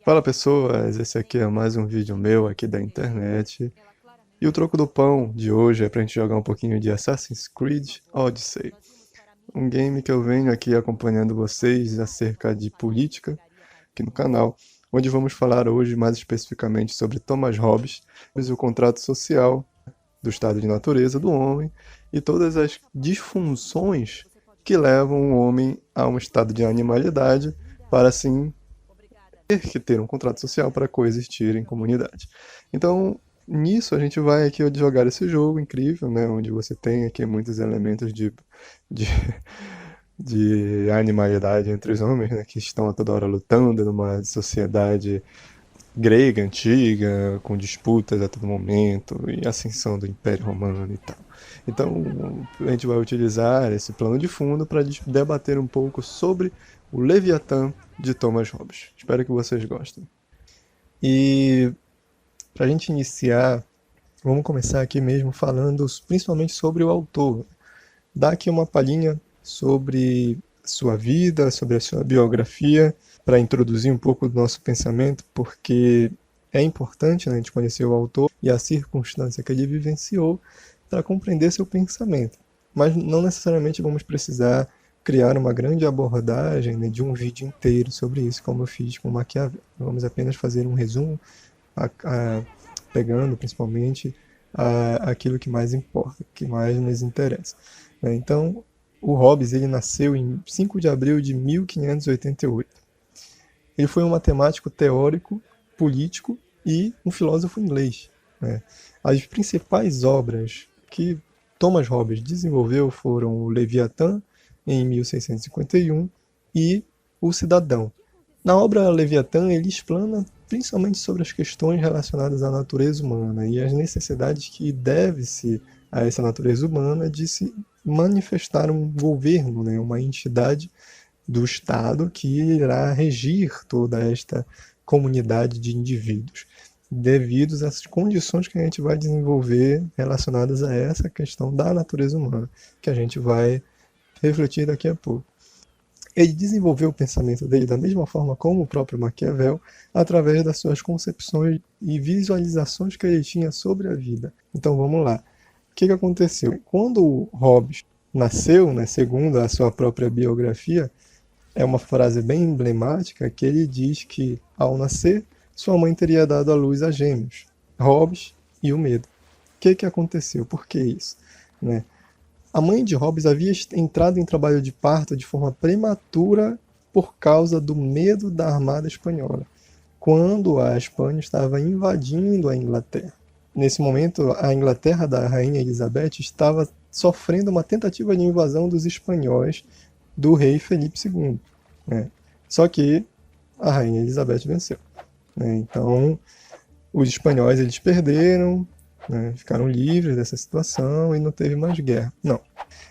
Fala pessoas, esse aqui é mais um vídeo meu aqui da internet. E o troco do pão de hoje é pra gente jogar um pouquinho de Assassin's Creed Odyssey. Um game que eu venho aqui acompanhando vocês acerca de política aqui no canal, onde vamos falar hoje mais especificamente sobre Thomas Hobbes e o contrato social do estado de natureza do homem e todas as disfunções que levam o homem a um estado de animalidade para assim ter que ter um contrato social para coexistir em comunidade. Então, nisso a gente vai aqui jogar esse jogo incrível, né, onde você tem aqui muitos elementos de, de animalidade entre os homens, né, que estão a toda hora lutando numa sociedade grega antiga, com disputas a todo momento e ascensão do Império Romano e tal. Então, a gente vai utilizar esse plano de fundo para debater um pouco sobre o Leviatã de Thomas Hobbes. Espero que vocês gostem. E para a gente iniciar, vamos começar aqui mesmo falando principalmente sobre o autor. Dar aqui uma palhinha sobre sua vida, sobre a sua biografia, para introduzir um pouco do nosso pensamento, porque é importante, né, a gente conhecer o autor e a circunstância que ele vivenciou para compreender seu pensamento. Mas não necessariamente vamos precisar criar uma grande abordagem, né, de um vídeo inteiro sobre isso, como eu fiz com Maquiavel. Vamos apenas fazer um resumo, pegando principalmente aquilo que mais importa, que mais nos interessa. Então, o Hobbes ele nasceu em 5 de abril de 1588. Ele foi um matemático teórico, político e um filósofo inglês. Né? As principais obras que Thomas Hobbes desenvolveu foram o Leviatã, em 1651, e o Cidadão. Na obra Leviatã, ele explana principalmente sobre as questões relacionadas à natureza humana e as necessidades que deve-se a essa natureza humana de se manifestar um governo, né, uma entidade do Estado que irá regir toda esta comunidade de indivíduos, devido às condições que a gente vai desenvolver relacionadas a essa questão da natureza humana, que a gente vai refletir daqui a pouco. Ele desenvolveu o pensamento dele da mesma forma como o próprio Maquiavel, através das suas concepções e visualizações que ele tinha sobre a vida. Então vamos lá. O que aconteceu? Quando o Hobbes nasceu, né, segundo a sua própria biografia, é uma frase bem emblemática que ele diz que, ao nascer, sua mãe teria dado à luz a gêmeos, Hobbes e o medo. O que aconteceu? Por que isso? Né? A mãe de Hobbes havia entrado em trabalho de parto de forma prematura por causa do medo da armada espanhola, quando a Espanha estava invadindo a Inglaterra. Nesse momento, a Inglaterra da Rainha Elizabeth estava sofrendo uma tentativa de invasão dos espanhóis do rei Felipe II. Né? Só que a Rainha Elizabeth venceu. Né? Então, os espanhóis eles perderam, né? Ficaram livres dessa situação e não teve mais guerra. Não.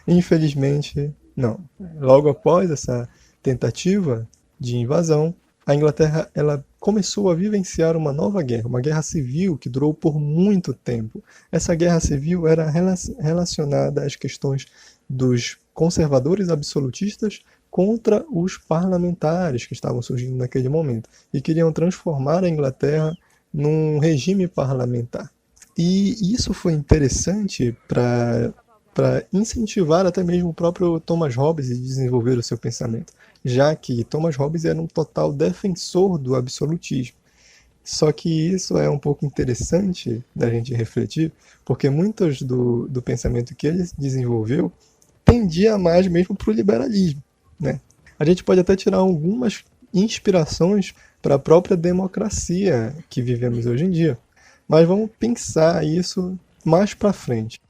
Infelizmente, não. Logo após essa tentativa de invasão, a Inglaterra ela começou a vivenciar uma nova guerra, uma guerra civil que durou por muito tempo. Essa guerra civil era relacionada às questões dos conservadores absolutistas contra os parlamentares que estavam surgindo naquele momento e queriam transformar a Inglaterra num regime parlamentar. E isso foi interessante para incentivar até mesmo o próprio Thomas Hobbes a desenvolver o seu pensamento, já que Thomas Hobbes era um total defensor do absolutismo. Só que isso é um pouco interessante da gente refletir, porque muitos do pensamento que ele desenvolveu tendia mais mesmo para o liberalismo. Né? A gente pode até tirar algumas inspirações para a própria democracia que vivemos hoje em dia. Mas vamos pensar isso mais para frente.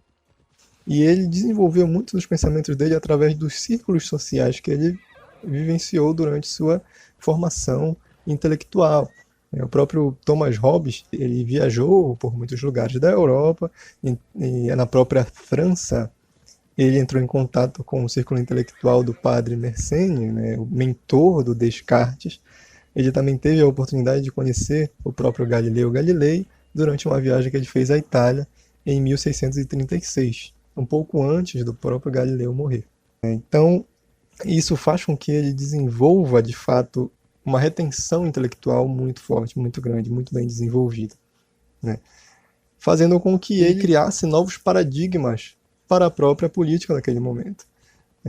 E ele desenvolveu muitos dos pensamentos dele através dos círculos sociais que ele vivenciou durante sua formação intelectual. O próprio Thomas Hobbes, ele viajou por muitos lugares da Europa e na própria França ele entrou em contato com o círculo intelectual do padre Mersenne, né, o mentor do Descartes. Ele também teve a oportunidade de conhecer o próprio Galileu Galilei durante uma viagem que ele fez à Itália em 1636, um pouco antes do próprio Galileu morrer. Então, isso faz com que ele desenvolva, de fato, uma retenção intelectual muito forte, muito grande, muito bem desenvolvida, né? Fazendo com que ele criasse novos paradigmas para a própria política daquele momento,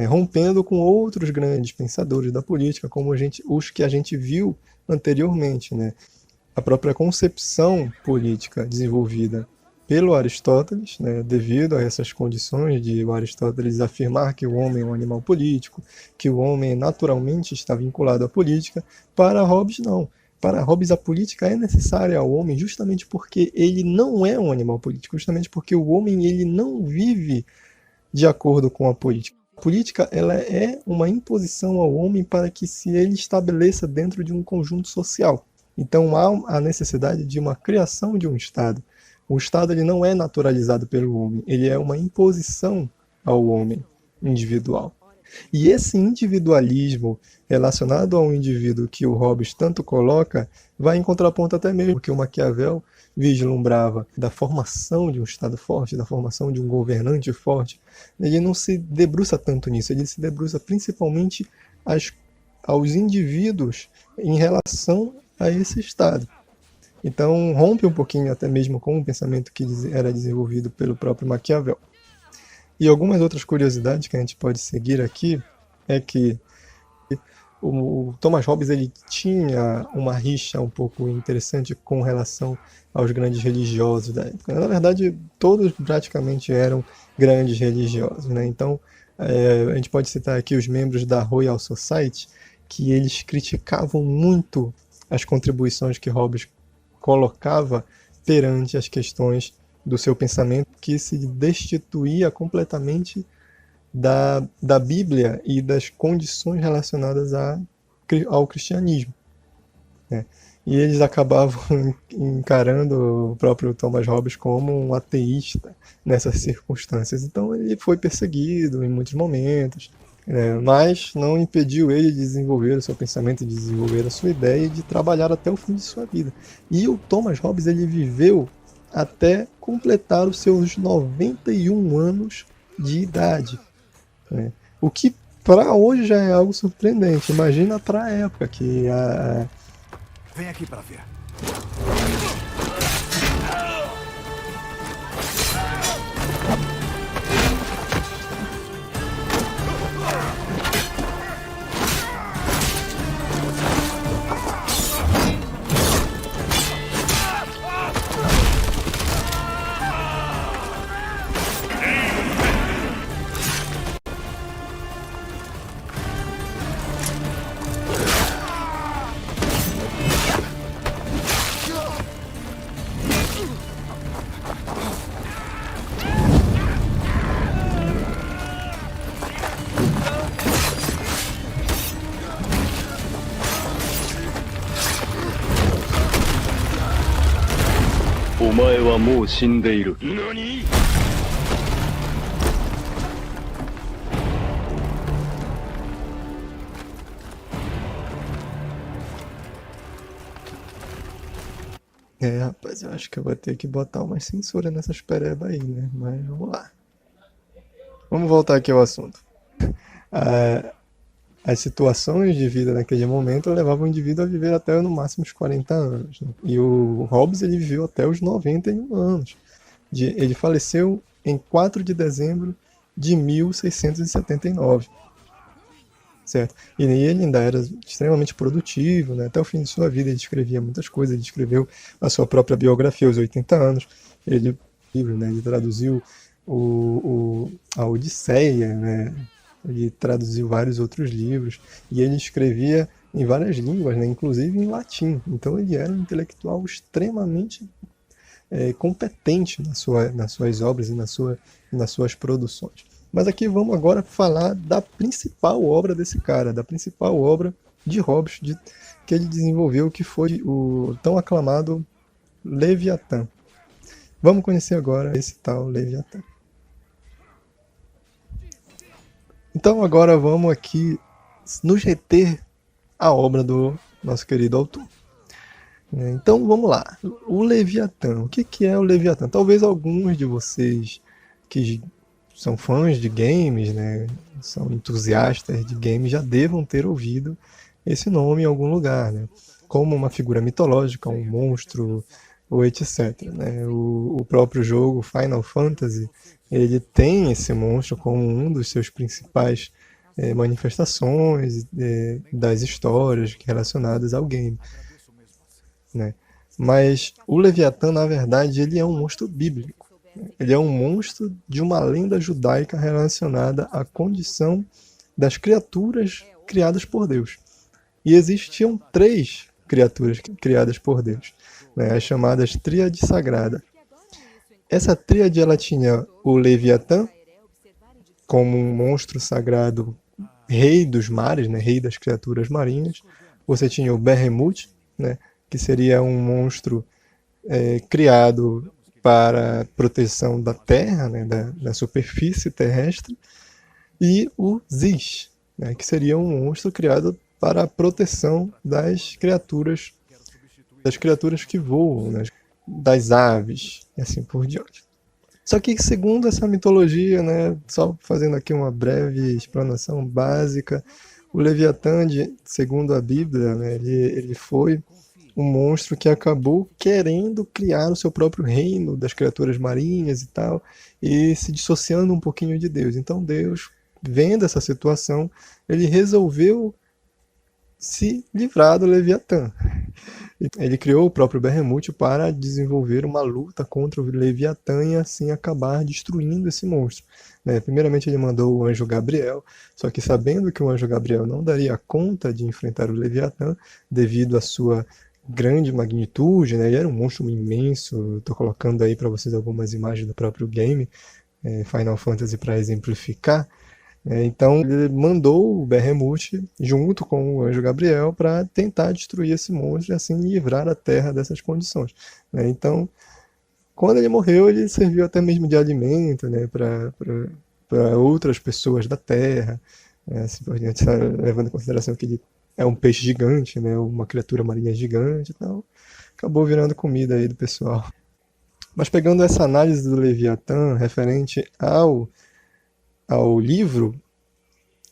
rompendo com outros grandes pensadores da política, como os que a gente viu anteriormente, né? A própria concepção política desenvolvida pelo Aristóteles, né, devido a essas condições de o Aristóteles afirmar que o homem é um animal político, que o homem naturalmente está vinculado à política, para Hobbes não. Para Hobbes a política é necessária ao homem justamente porque ele não é um animal político, justamente porque o homem ele não vive de acordo com a política. A política ela é uma imposição ao homem para que se ele estabeleça dentro de um conjunto social. Então há a necessidade de uma criação de um Estado. O Estado ele não é naturalizado pelo homem, ele é uma imposição ao homem individual. E esse individualismo relacionado ao indivíduo que o Hobbes tanto coloca vai em contraponto até mesmo que o Maquiavel vislumbrava da formação de um Estado forte, da formação de um governante forte. Ele não se debruça tanto nisso, ele se debruça principalmente aos indivíduos em relação a esse Estado. Então, rompe um pouquinho até mesmo com o pensamento que era desenvolvido pelo próprio Maquiavel. E algumas outras curiosidades que a gente pode seguir aqui é que o Thomas Hobbes ele tinha uma rixa um pouco interessante com relação aos grandes religiosos da época. Na verdade, todos praticamente eram grandes religiosos, né? Então, a gente pode citar aqui os membros da Royal Society, que eles criticavam muito as contribuições que Hobbes colocava perante as questões do seu pensamento, que se destituía completamente da Bíblia e das condições relacionadas ao cristianismo, né? E eles acabavam encarando o próprio Thomas Hobbes como um ateísta nessas circunstâncias. Então ele foi perseguido em muitos momentos, mas não impediu ele de desenvolver o seu pensamento, de desenvolver a sua ideia e de trabalhar até o fim de sua vida. E o Thomas Hobbes ele viveu até completar os seus 91 anos de idade, né? O que para hoje já é algo surpreendente. Imagina para a época que Vem aqui para ver. NANI?! Rapaz, eu acho que eu vou ter que botar uma censura nessas perebas aí, né? Mas vamos lá. Vamos voltar aqui ao assunto. As situações de vida naquele momento levavam o indivíduo a viver até no máximo os 40 anos, né? E o Hobbes ele viveu até os 91 anos. Ele faleceu em 4 de dezembro de 1679. Certo? E ele ainda era extremamente produtivo, né? Até o fim de sua vida ele escrevia muitas coisas, ele escreveu a sua própria biografia aos 80 anos, ele traduziu a Odisseia, né? Ele traduziu vários outros livros, e ele escrevia em várias línguas, né? Inclusive em latim. Então ele era um intelectual extremamente competente nas suas obras e nas suas produções. Mas aqui vamos agora falar da principal obra desse cara, da principal obra de Hobbes que ele desenvolveu, que foi o tão aclamado Leviatã. Vamos conhecer agora esse tal Leviatã. Então agora vamos aqui nos reter à obra do nosso querido autor. Então vamos lá. O Leviatã. O que é o Leviatã? Talvez alguns de vocês que são fãs de games, né, são entusiastas de games, já devam ter ouvido esse nome em algum lugar, né? Como uma figura mitológica, um monstro, ou etc. Né? O próprio jogo Final Fantasy, ele tem esse monstro como um dos seus principais manifestações das histórias relacionadas ao game, né? Mas o Leviatã, na verdade, ele é um monstro bíblico. Ele é um monstro de uma lenda judaica relacionada à condição das criaturas criadas por Deus. E existiam 3 criaturas criadas por Deus, né, as chamadas Tríade Sagrada. Essa tríade ela tinha o Leviatã como um monstro sagrado, rei dos mares, né, rei das criaturas marinhas. Você tinha o Behemoth, né, que seria um monstro criado para proteção da terra, né, da superfície terrestre, e o Ziz, né, que seria um monstro criado para a proteção das criaturas que voam, né, das aves e assim por diante. Só que segundo essa mitologia, né, só fazendo aqui uma breve explanação básica, o Leviatã, segundo a Bíblia, né, ele foi um monstro que acabou querendo criar o seu próprio reino das criaturas marinhas e tal, e se dissociando um pouquinho de Deus. Então Deus, vendo essa situação, ele resolveu se livrar do Leviatã. Ele criou o próprio Behemoth para desenvolver uma luta contra o Leviatã e assim acabar destruindo esse monstro. Primeiramente ele mandou o anjo Gabriel, só que sabendo que o anjo Gabriel não daria conta de enfrentar o Leviatã devido à sua grande magnitude, né? Ele era um monstro imenso. Estou colocando aí para vocês algumas imagens do próprio game, Final Fantasy, para exemplificar. Então ele mandou o Behemoth junto com o anjo Gabriel para tentar destruir esse monstro e assim livrar a Terra dessas condições. Então, quando ele morreu, ele serviu até mesmo de alimento, né, para outras pessoas da Terra, assim por diante, levando em consideração que ele é um peixe gigante, né, uma criatura marinha gigante, então acabou virando comida aí do pessoal. Mas pegando essa análise do Leviatã referente ao livro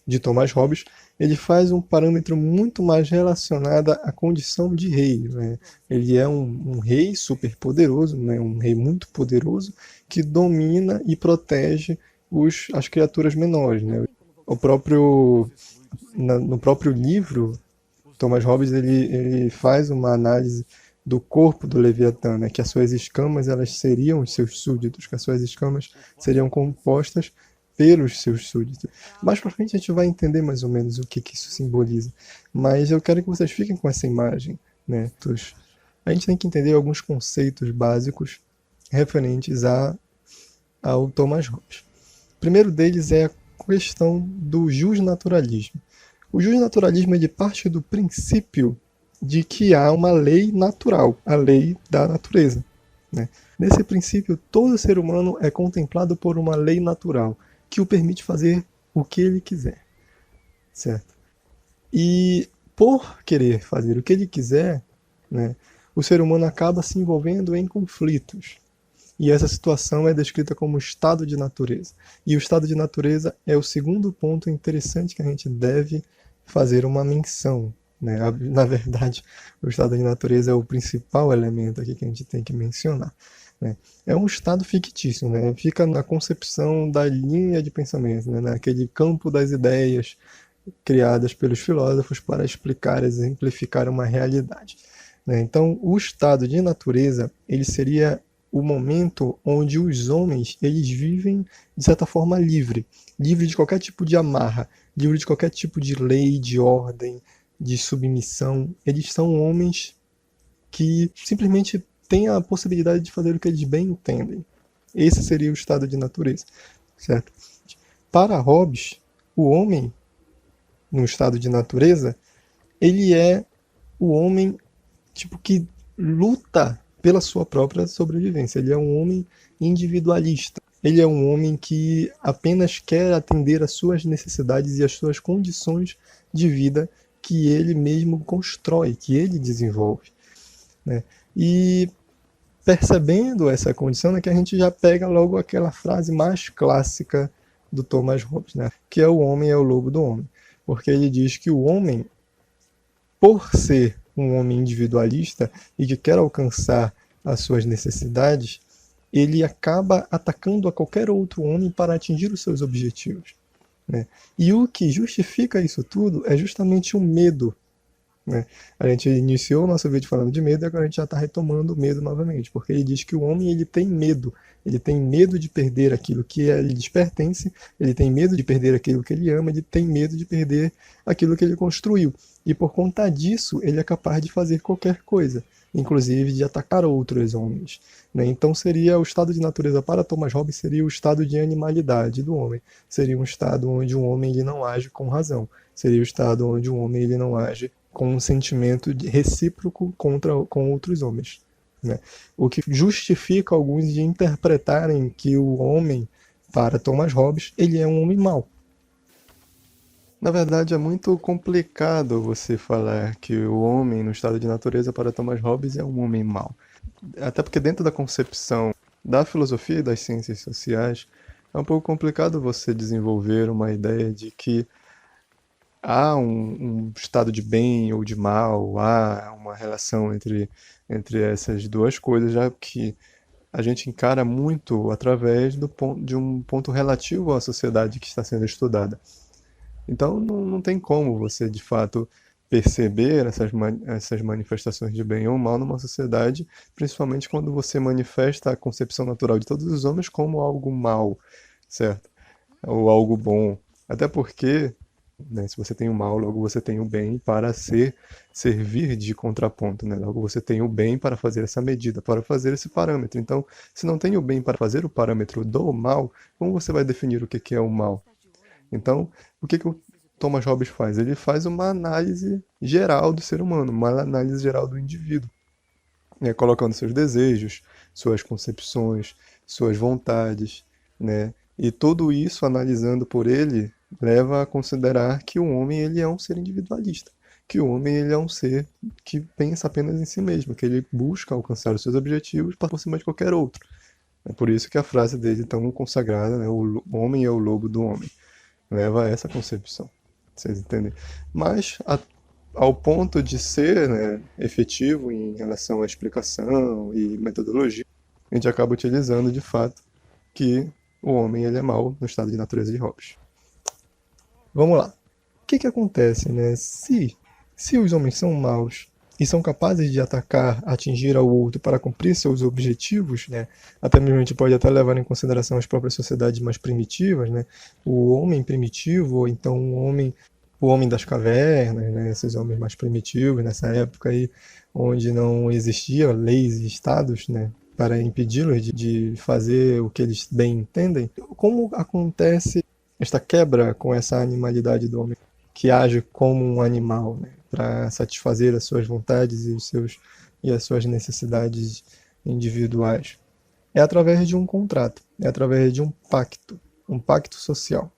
de Thomas Hobbes, ele faz um parâmetro muito mais relacionado à condição de rei. Né? Ele é um rei super poderoso, né? Um rei muito poderoso, que domina e protege as criaturas menores. Né? No próprio livro, Thomas Hobbes ele faz uma análise do corpo do Leviatã, né? Que as suas escamas elas seriam os seus súditos, que as suas escamas seriam compostas pelos seus súditos. Mais pra frente a gente vai entender mais ou menos o que isso simboliza. Mas eu quero que vocês fiquem com essa imagem, né? A gente tem que entender alguns conceitos básicos referentes ao Thomas Hobbes. O primeiro deles é a questão do justnaturalismo. O justnaturalismo ele parte do princípio de que há uma lei natural, a lei da natureza. Né? Nesse princípio, todo ser humano é contemplado por uma lei natural, que o permite fazer o que ele quiser, certo? E por querer fazer o que ele quiser, né, o ser humano acaba se envolvendo em conflitos. E essa situação é descrita como estado de natureza. E o estado de natureza é o segundo ponto interessante que a gente deve fazer uma menção. Né? Na verdade, o estado de natureza é o principal elemento aqui que a gente tem que mencionar. É um estado fictício, né? Fica na concepção da linha de pensamento, né? Naquele campo das ideias criadas pelos filósofos para explicar, exemplificar uma realidade. Né? Então, o estado de natureza ele seria o momento onde os homens eles vivem de certa forma livre de qualquer tipo de amarra, livre de qualquer tipo de lei, de ordem, de submissão. Eles são homens que simplesmente têm a possibilidade de fazer o que eles bem entendem. Esse seria o estado de natureza, certo? Para Hobbes, o homem, no estado de natureza, ele é o homem tipo que luta pela sua própria sobrevivência. Ele é um homem individualista. Ele é um homem que apenas quer atender às suas necessidades e às suas condições de vida que ele mesmo constrói, que ele desenvolve. Né? E percebendo essa condição, né, que a gente já pega logo aquela frase mais clássica do Thomas Hobbes, né, que é o homem é o lobo do homem. Porque ele diz que o homem por ser um homem individualista e que quer alcançar as suas necessidades, ele acaba atacando a qualquer outro homem para atingir os seus objetivos, né? E o que justifica isso tudo é justamente o medo, né? A gente iniciou o nosso vídeo falando de medo e agora a gente já está retomando o medo novamente, porque ele diz que o homem ele tem medo de perder aquilo que lhe pertence, ele tem medo de perder aquilo que ele ama, ele tem medo de perder aquilo que ele construiu. E por conta disso, ele é capaz de fazer qualquer coisa, inclusive de atacar outros homens, né? Então seria o estado de natureza para Thomas Hobbes seria o estado de animalidade do homem, seria um estado onde um homem ele não age com razão, seria o estado onde um homem ele não age com um sentimento recíproco com outros homens, né? O que justifica alguns de interpretarem que o homem, para Thomas Hobbes, ele é um homem mau. Na verdade, é muito complicado você falar que o homem, no estado de natureza, para Thomas Hobbes, é um homem mau. Até porque dentro da concepção da filosofia e das ciências sociais, é um pouco complicado você desenvolver uma ideia de que há um estado de bem ou de mal, há uma relação entre essas duas coisas, já que a gente encara muito através de um ponto relativo à sociedade que está sendo estudada. Então não tem como você, de fato, perceber essas manifestações de bem ou mal numa sociedade, principalmente quando você manifesta a concepção natural de todos os homens como algo mal, certo? Ou algo bom. Até porque, né, se você tem o mal, logo você tem o bem para servir de contraponto, né? Logo você tem o bem para fazer essa medida, para fazer esse parâmetro. Então, se não tem o bem para fazer o parâmetro do mal, como você vai definir o que é o mal? Então, o que o Thomas Hobbes faz? Ele faz uma análise geral do ser humano, uma análise geral do indivíduo, né? Colocando seus desejos, suas concepções, suas vontades, né? E tudo isso, analisando por ele, leva a considerar que o homem ele é um ser individualista, que o homem ele é um ser que pensa apenas em si mesmo, que ele busca alcançar os seus objetivos por cima de qualquer outro. É por isso que a frase dele é tão consagrada, né? O homem é o lobo do homem. Leva a essa concepção, vocês entendem? Mas ao ponto de ser, né, efetivo em relação à explicação e metodologia, a gente acaba utilizando de fato que o homem ele é mau no estado de natureza de Hobbes. Vamos lá. O que acontece, né? Se os homens são maus e são capazes de atacar, atingir ao outro para cumprir seus objetivos, né? Até mesmo a gente pode até levar em consideração as próprias sociedades mais primitivas, né? O homem primitivo, ou então o homem das cavernas, né? Esses homens mais primitivos nessa época aí, onde não existiam leis e estados, né? Para impedi-los de fazer o que eles bem entendem. Como acontece esta quebra com essa animalidade do homem que age como um animal, né, para satisfazer as suas vontades e as suas necessidades individuais? É através de um contrato, é através de um pacto social,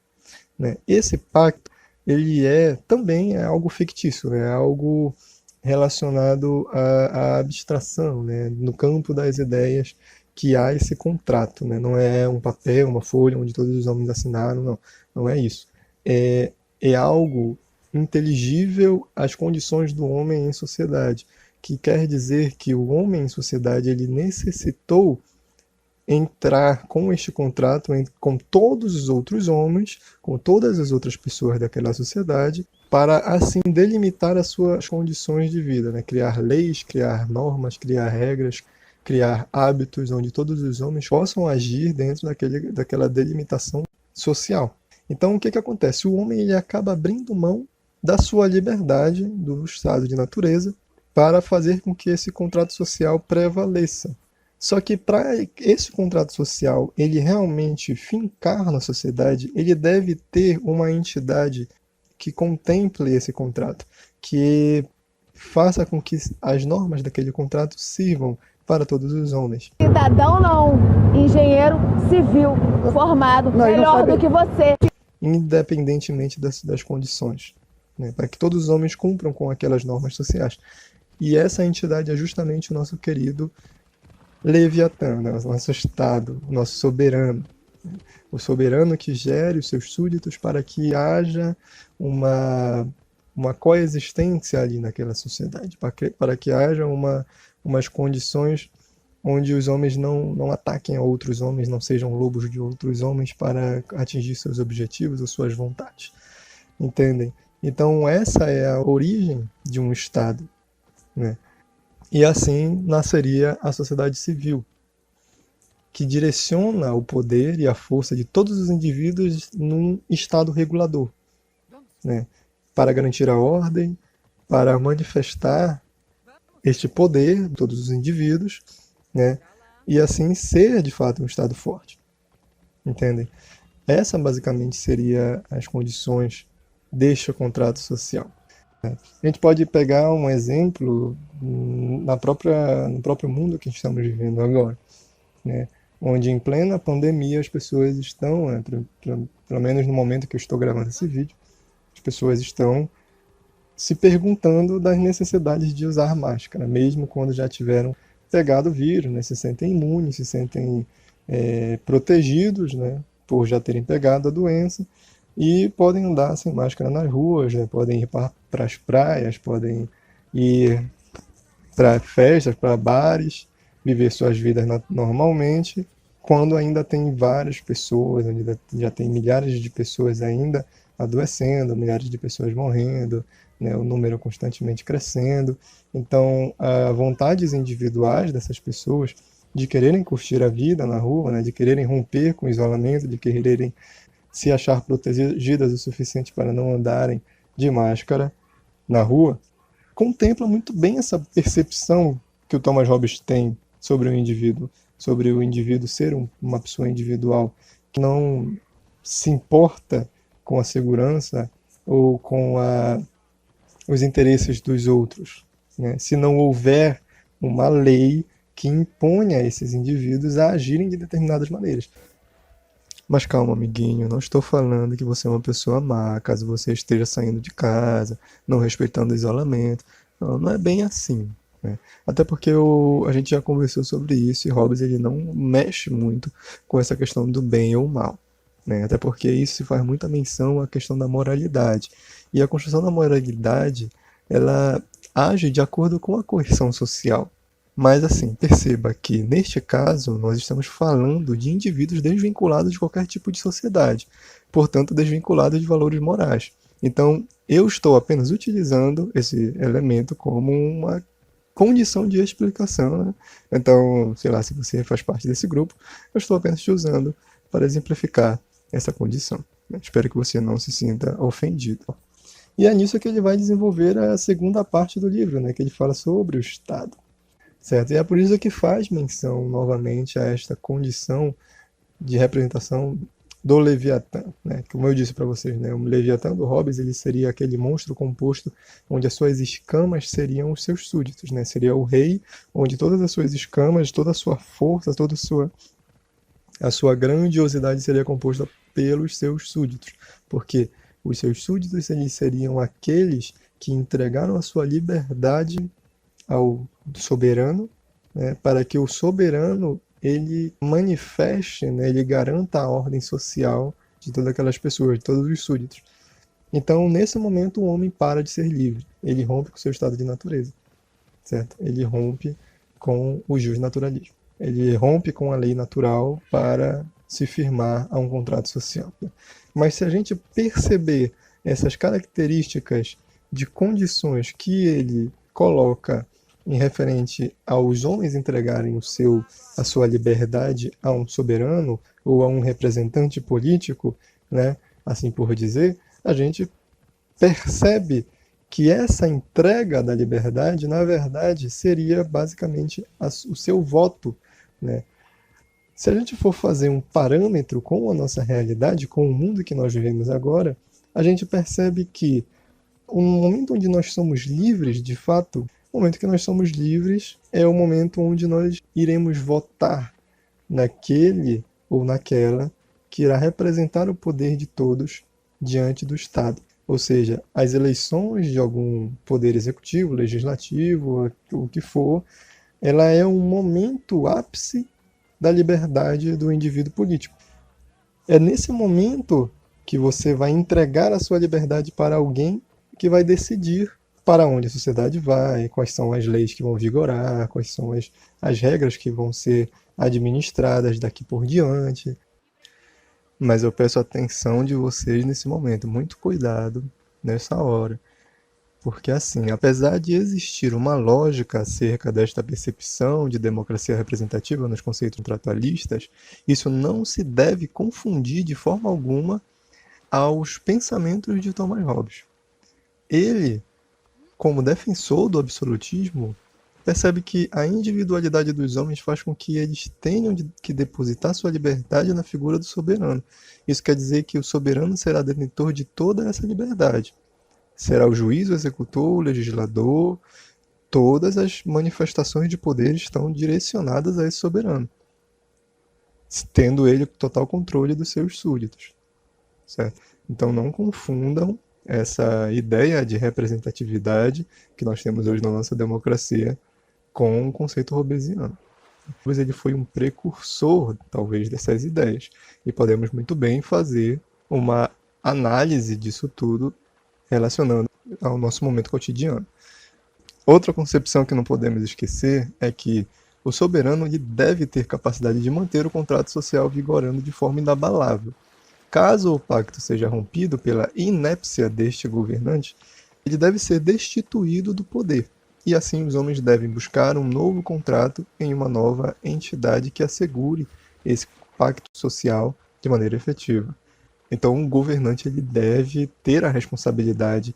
né? Esse pacto ele também é algo fictício, né? É algo relacionado à abstração, né? No campo das ideias que há esse contrato, né? Não é um papel, uma folha onde todos os homens assinaram, não é isso. É algo inteligível às condições do homem em sociedade, que quer dizer que o homem em sociedade ele necessitou entrar com este contrato com todos os outros homens, com todas as outras pessoas daquela sociedade, para assim delimitar as suas condições de vida, né? Criar leis, criar normas, criar regras, criar hábitos onde todos os homens possam agir dentro daquela delimitação social. Então, o que acontece? O homem ele acaba abrindo mão da sua liberdade, do estado de natureza, para fazer com que esse contrato social prevaleça. Só que para esse contrato social ele realmente fincar na sociedade, ele deve ter uma entidade que contemple esse contrato, que faça com que as normas daquele contrato sirvam para todos os homens. Cidadão não, engenheiro civil, formado, melhor do que você. Independentemente das condições, né? Para que todos os homens cumpram com aquelas normas sociais. E essa entidade é justamente o nosso querido Leviatã, né? O nosso Estado, o nosso soberano. O soberano que gere os seus súditos para que haja uma uma coexistência ali naquela sociedade, para que haja umas condições onde os homens não ataquem a outros homens, não sejam lobos de outros homens para atingir seus objetivos ou suas vontades. Entendem? Então essa é a origem de um Estado, né? E assim nasceria a sociedade civil, que direciona o poder e a força de todos os indivíduos num Estado regulador, né? Para garantir a ordem, para manifestar este poder de todos os indivíduos, né? E assim ser de fato um Estado forte. Entendem? Essa basicamente seria as condições deste contrato social. A gente pode pegar um exemplo no próprio mundo que estamos vivendo agora, né? Onde em plena pandemia as pessoas estão, pelo menos no momento que eu estou gravando esse vídeo, as pessoas estão se perguntando das necessidades de usar máscara, mesmo quando já tiveram pegado o vírus, né? Se sentem imunes, se sentem protegidos, né? Por já terem pegado a doença, e podem andar sem máscara nas ruas, né? Podem ir para as praias, podem ir para festas, para bares, viver suas vidas normalmente, quando ainda tem várias pessoas, ainda já tem milhares de pessoas ainda adoecendo, milhares de pessoas morrendo, né? O número constantemente crescendo. Então, as vontades individuais dessas pessoas de quererem curtir a vida na rua, né? De quererem romper com o isolamento, de quererem se achar protegidas o suficiente para não andarem de máscara na rua, contempla muito bem essa percepção que o Thomas Hobbes tem sobre o indivíduo ser uma pessoa individual, que não se importa com a segurança ou com os interesses dos outros, né? Se não houver uma lei que imponha a esses indivíduos a agirem de determinadas maneiras. Mas calma, amiguinho, não estou falando que você é uma pessoa má, caso você esteja saindo de casa, não respeitando o isolamento. Não, não é bem assim, né? Até porque a gente já conversou sobre isso e Hobbes ele não mexe muito com essa questão do bem ou mal, né? Até porque isso se faz muita menção à questão da moralidade. E a construção da moralidade, ela age de acordo com a coerção social. Mas assim, perceba que neste caso nós estamos falando de indivíduos desvinculados de qualquer tipo de sociedade, portanto desvinculados de valores morais. Então, eu estou apenas utilizando esse elemento como uma condição de explicação, né? Então, sei lá, se você faz parte desse grupo, eu estou apenas te usando para exemplificar essa condição. Espero que você não se sinta ofendido. E é nisso que ele vai desenvolver a segunda parte do livro, né? Que ele fala sobre o Estado. Certo? E é por isso que faz menção novamente a esta condição de representação do Leviatã, né? Como eu disse para vocês, né? O Leviatã do Hobbes ele seria aquele monstro composto onde as suas escamas seriam os seus súditos, né? Seria o rei, onde todas as suas escamas, toda a sua força, toda a sua grandiosidade seria composta pelos seus súditos, porque os seus súditos eles seriam aqueles que entregaram a sua liberdade ao soberano, né, para que o soberano ele manifeste, né, ele garanta a ordem social de todas aquelas pessoas, de todos os súditos. Então, nesse momento, o homem para de ser livre. Ele rompe com o seu estado de natureza, certo? Ele rompe com o justnaturalismo. Ele rompe com a lei natural para se firmar a um contrato social. Mas se a gente perceber essas características de condições que ele coloca em referente aos homens entregarem a sua liberdade a um soberano ou a um representante político, né, assim por dizer, a gente percebe que essa entrega da liberdade, na verdade, seria basicamente o seu voto, né? Se a gente for fazer um parâmetro com a nossa realidade, com o mundo que nós vivemos agora, a gente percebe que o momento onde nós somos livres, de fato, o momento que nós somos livres é o momento onde nós iremos votar naquele ou naquela que irá representar o poder de todos diante do Estado. Ou seja, as eleições de algum poder executivo, legislativo, o que for, ela é um momento ápice da liberdade do indivíduo político. É nesse momento que você vai entregar a sua liberdade para alguém que vai decidir para onde a sociedade vai, quais são as leis que vão vigorar, quais são as regras que vão ser administradas daqui por diante. Mas eu peço a atenção de vocês nesse momento, muito cuidado nessa hora. Porque assim, apesar de existir uma lógica acerca desta percepção de democracia representativa nos conceitos contratualistas, isso não se deve confundir de forma alguma aos pensamentos de Thomas Hobbes. Ele, como defensor do absolutismo, percebe que a individualidade dos homens faz com que eles tenham que depositar sua liberdade na figura do soberano. Isso quer dizer que o soberano será detentor de toda essa liberdade. Será o juiz, o executor, o legislador, todas as manifestações de poder estão direcionadas a esse soberano, tendo ele total controle dos seus súditos. Certo? Então não confundam essa ideia de representatividade que nós temos hoje na nossa democracia com o conceito hobbesiano. Pois ele foi um precursor, talvez, dessas ideias. E podemos muito bem fazer uma análise disso tudo relacionando ao nosso momento cotidiano. Outra concepção que não podemos esquecer é que o soberano ele deve ter capacidade de manter o contrato social vigorando de forma inabalável. Caso o pacto seja rompido pela inépcia deste governante, ele deve ser destituído do poder. E assim os homens devem buscar um novo contrato em uma nova entidade que assegure esse pacto social de maneira efetiva. Então, um governante ele deve ter a responsabilidade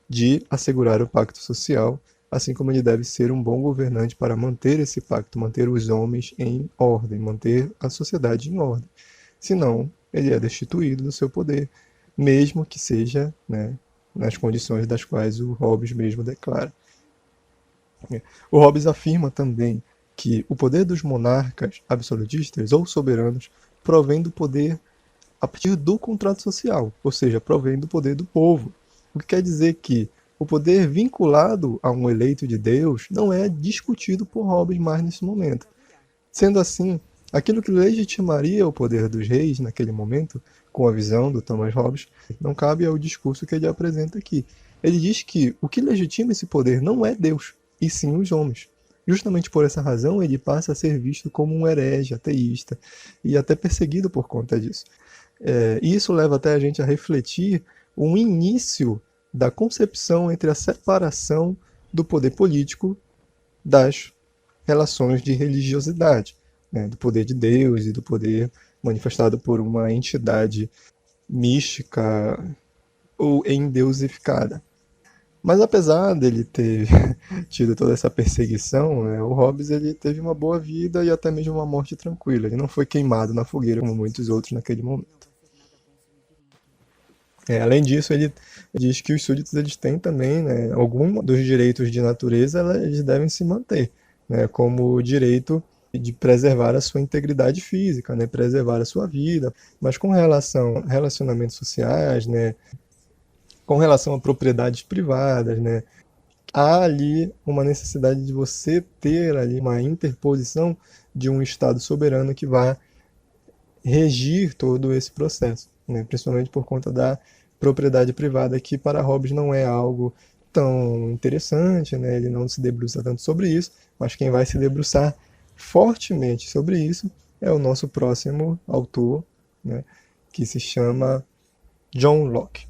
de assegurar o pacto social, assim como ele deve ser um bom governante para manter esse pacto, manter os homens em ordem, manter a sociedade em ordem. Senão, ele é destituído do seu poder, mesmo que seja, nas condições das quais o Hobbes mesmo declara. O Hobbes afirma também que o poder dos monarcas absolutistas ou soberanos provém do poder a partir do contrato social, ou seja, provém do poder do povo. O que quer dizer que o poder vinculado a um eleito de Deus não é discutido por Hobbes mais nesse momento. Sendo assim, aquilo que legitimaria o poder dos reis naquele momento, com a visão do Thomas Hobbes, não cabe ao discurso que ele apresenta aqui. Ele diz que o que legitima esse poder não é Deus, e sim os homens. Justamente por essa razão, ele passa a ser visto como um herege, ateísta, e até perseguido por conta disso. Isso leva até a gente a refletir o início da concepção entre a separação do poder político das relações de religiosidade, do poder de Deus e do poder manifestado por uma entidade mística ou endeusificada. Mas apesar dele ter tido toda essa perseguição, o Hobbes ele teve uma boa vida e até mesmo uma morte tranquila. Ele não foi queimado na fogueira como muitos outros naquele momento. Além disso, ele diz que os súditos eles têm também, alguns dos direitos de natureza eles devem se manter, como o direito de preservar a sua integridade física, preservar a sua vida. Mas com relação a relacionamentos sociais, com relação a propriedades privadas, há ali uma necessidade de você ter ali uma interposição de um Estado soberano que vai regir todo esse processo, principalmente por conta da propriedade privada, que para Hobbes não é algo tão interessante, ele não se debruça tanto sobre isso, mas quem vai se debruçar fortemente sobre isso é o nosso próximo autor, que se chama John Locke.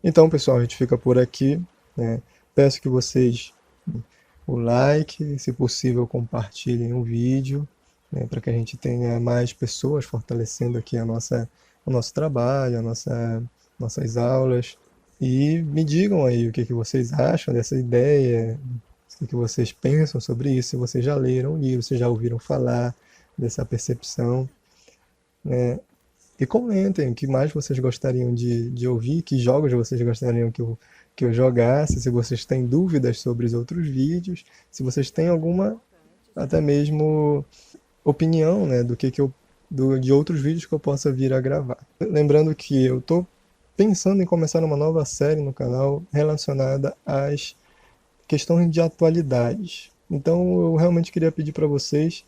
Então, pessoal, a gente fica por aqui. Peço que vocês o like, se possível, compartilhem o vídeo, para que a gente tenha mais pessoas fortalecendo aqui o nosso trabalho, nossas aulas. E me digam aí o que vocês acham dessa ideia, o que vocês pensam sobre isso, se vocês já leram o livro, se já ouviram falar dessa percepção. E comentem o que mais vocês gostariam de ouvir, que jogos vocês gostariam que eu jogasse, se vocês têm dúvidas sobre os outros vídeos, se vocês têm alguma, até mesmo, opinião de outros vídeos que eu possa vir a gravar. Lembrando que eu estou pensando em começar uma nova série no canal relacionada às questões de atualidades. Então eu realmente queria pedir para vocês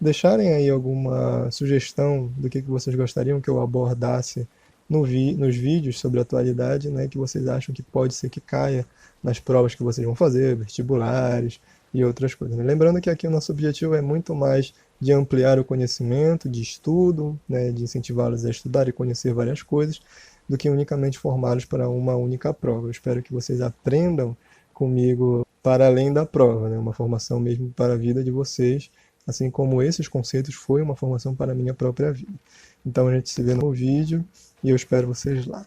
deixarem aí alguma sugestão do que vocês gostariam que eu abordasse nos vídeos sobre atualidade, né, que vocês acham que pode ser que caia nas provas que vocês vão fazer, vestibulares e outras coisas, né? Lembrando que aqui o nosso objetivo é muito mais de ampliar o conhecimento, de estudo, né, de incentivá-los a estudar e conhecer várias coisas, do que unicamente formá-los para uma única prova. Eu espero que vocês aprendam comigo para além da prova, né, uma formação mesmo para a vida de vocês, assim como esses conceitos foi uma formação para a minha própria vida. Então a gente se vê no vídeo e eu espero vocês lá.